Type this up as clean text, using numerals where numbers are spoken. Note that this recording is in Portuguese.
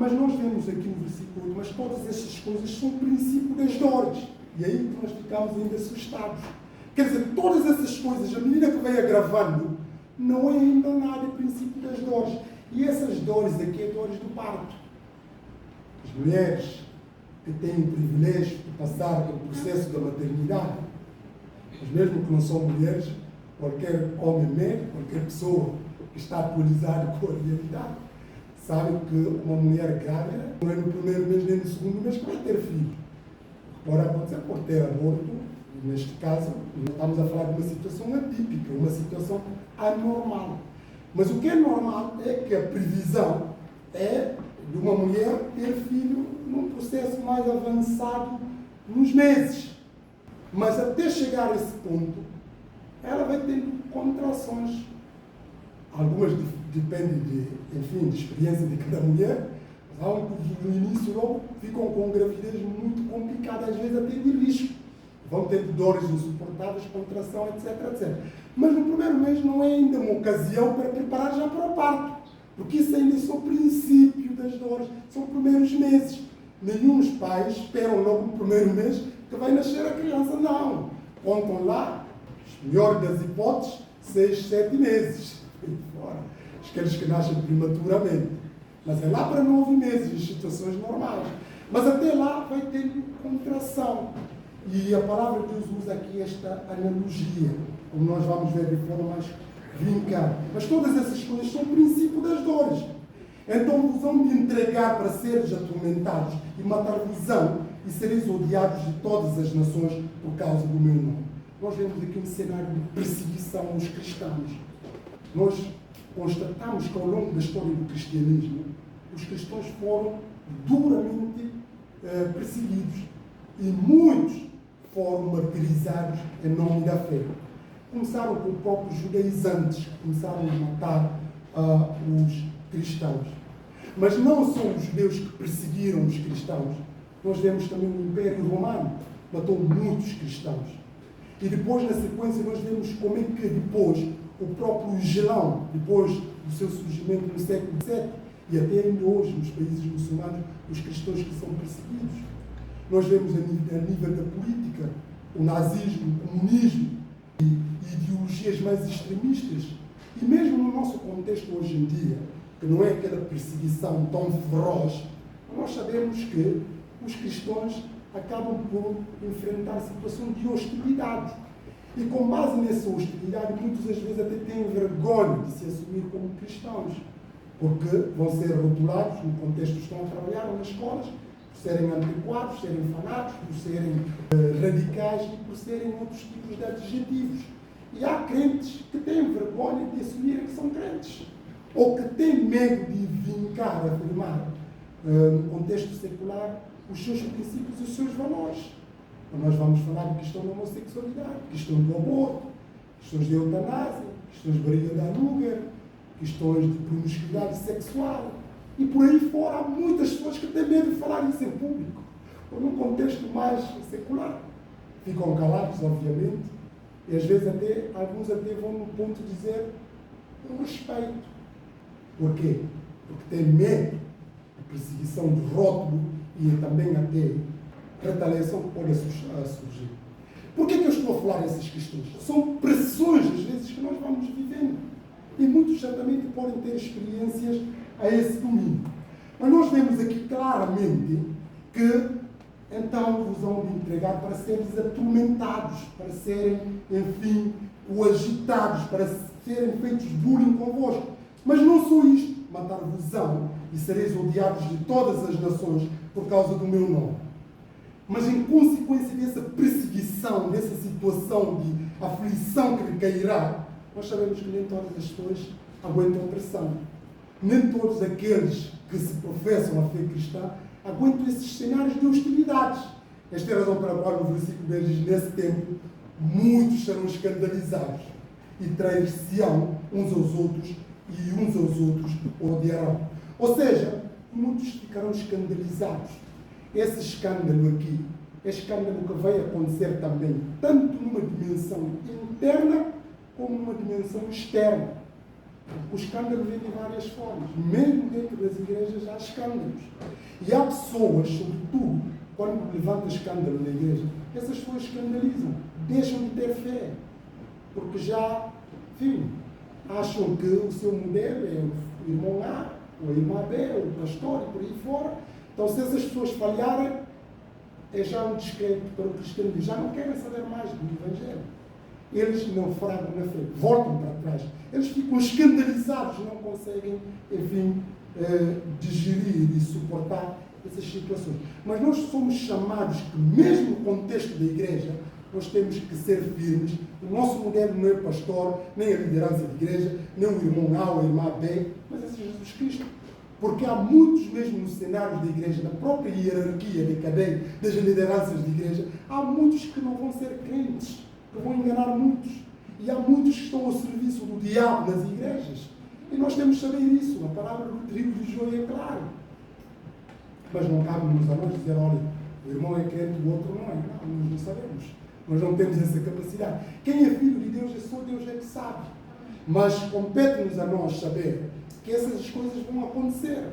Mas nós vemos aqui no versículo 8, mas todas estas coisas são o princípio das dores. E aí nós ficamos ainda assustados. Quer dizer, todas essas coisas, à medida que vai agravando, não é ainda nada o princípio das dores. E essas dores aqui é dores do parto. As mulheres que têm o privilégio de passar pelo processo da maternidade, mas mesmo que não são mulheres, qualquer homem médico, qualquer pessoa que está atualizada com a realidade, sabe que uma mulher grávida não é no primeiro mês nem no segundo mês que vai ter filho. Pode acontecer por ter aborto, e neste caso, não estamos a falar de uma situação atípica, uma situação anormal. Mas o que é normal é que a previsão é de uma mulher ter filho num processo mais avançado nos meses. Mas até chegar a esse ponto, ela vai tendo contrações. Algumas dependem de experiência de cada mulher, mas há uns que no início logo ficam com gravidez muito complicada, às vezes até de risco. Vão tendo dores insuportáveis, contração, etc. Mas no primeiro mês não é ainda uma ocasião para preparar já para o parto, porque isso ainda é só o princípio das dores, são os primeiros meses. Nenhum dos pais esperam logo no primeiro mês que vai nascer a criança, não. Contam lá, melhor das hipóteses, 6, 7 meses. Aqueles que nascem prematuramente. Mas é lá para 9 meses, em situações normais. Mas até lá vai ter contração. E a palavra de Deus usa aqui esta analogia, como nós vamos ver de forma mais vincada. Mas todas essas coisas são o princípio das dores. Então vos hão de entregar para seres atormentados e matar-vos-ão e sereis odiados de todas as nações por causa do meu nome. Nós vemos aqui um cenário de perseguição aos cristãos. Nós constatamos que ao longo da história do cristianismo, os cristãos foram duramente perseguidos e muitos foram martirizados em nome da fé. Começaram com os próprios judaizantes, que começaram a matar os cristãos. Mas não são os judeus que perseguiram os cristãos. Nós vemos também o Império Romano, matou muitos cristãos. E depois, na sequência, nós vemos como é que depois o próprio Islão, depois do seu surgimento no século VII, e até ainda hoje, nos países muçulmanos, os cristãos que são perseguidos. Nós vemos a nível da política, o nazismo, o comunismo e ideologias mais extremistas. E mesmo no nosso contexto hoje em dia, que não é aquela perseguição tão feroz, nós sabemos que os cristãos acabam por enfrentar situação de hostilidade. E com base nessa hostilidade, muitas das vezes até têm vergonha de se assumir como cristãos, porque vão ser rotulados, no contexto que estão a trabalhar ou nas escolas, por serem antiquados, por serem fanáticos, por serem radicais e por serem outros tipos de adjetivos. E há crentes que têm vergonha de assumirem que são crentes, ou que têm medo de vincar, afirmar, no contexto secular, os seus princípios e os seus valores. Então, nós vamos falar de questão da homossexualidade, questão do aborto, questões de eutanásia, questões de barriga de aluguer, questões de promiscuidade sexual. E por aí fora há muitas pessoas que têm medo de falar isso em público, ou num contexto mais secular. Ficam calados, obviamente, e às vezes alguns até vão no ponto de dizer um respeito. Por quê? Porque têm medo de perseguição, de rótulo e também até retaliação que pode surgir. Por que eu estou a falar dessas questões? São pressões, às vezes, que nós vamos vivendo. E muitos certamente podem ter experiências a esse domínio. Mas nós vemos aqui claramente que, então, vos hão de entregar para seres atormentados, para serem, enfim, coagitados, para serem feitos bullying convosco. Mas não só isto, matar-vos-ão e sereis odiados de todas as nações por causa do meu nome. Mas em consequência dessa perseguição, dessa situação de aflição que lhe cairá, nós sabemos que nem todas as pessoas aguentam a pressão. Nem todos aqueles que se professam a fé cristã aguentam esses cenários de hostilidades. Esta é a razão pela qual no versículo 10 diz: nesse tempo, muitos serão escandalizados e trair-se-ão uns aos outros e uns aos outros odiarão. Ou seja, muitos ficarão escandalizados. Esse escândalo aqui é escândalo que vai acontecer também, tanto numa dimensão interna como numa dimensão externa. O escândalo vem de várias formas. Mesmo dentro das igrejas há escândalos. E há pessoas, sobretudo, quando levanta escândalo na igreja, essas pessoas escandalizam, deixam de ter fé. Porque já, enfim, acham que o seu modelo é o irmão A, ou a irmã B, ou o pastor, e por aí fora. Então, se essas pessoas falharem, é já um descrédito para o cristianismo. Já não querem saber mais do Evangelho. Eles não fragam na fé, voltam para trás. Eles ficam escandalizados, não conseguem, enfim, digerir e suportar essas situações. Mas nós somos chamados que, mesmo no contexto da igreja, nós temos que ser firmes. O nosso modelo não é pastor, nem a liderança da igreja, nem o irmão A ou a irmã B, mas é Jesus Cristo. Porque há muitos, mesmo no cenário da igreja, da própria hierarquia, da cadeia, das lideranças da igreja, há muitos que não vão ser crentes, que vão enganar muitos. E há muitos que estão ao serviço do diabo nas igrejas. E nós temos que saber isso. A palavra do trigo e do joio é claro. Mas não cabe-nos a nós dizer, olha, o irmão é crente, o outro não é. Não, nós não sabemos. Nós não temos essa capacidade. Quem é filho de Deus é só Deus é que sabe. Mas compete-nos a nós saber que essas coisas vão acontecer.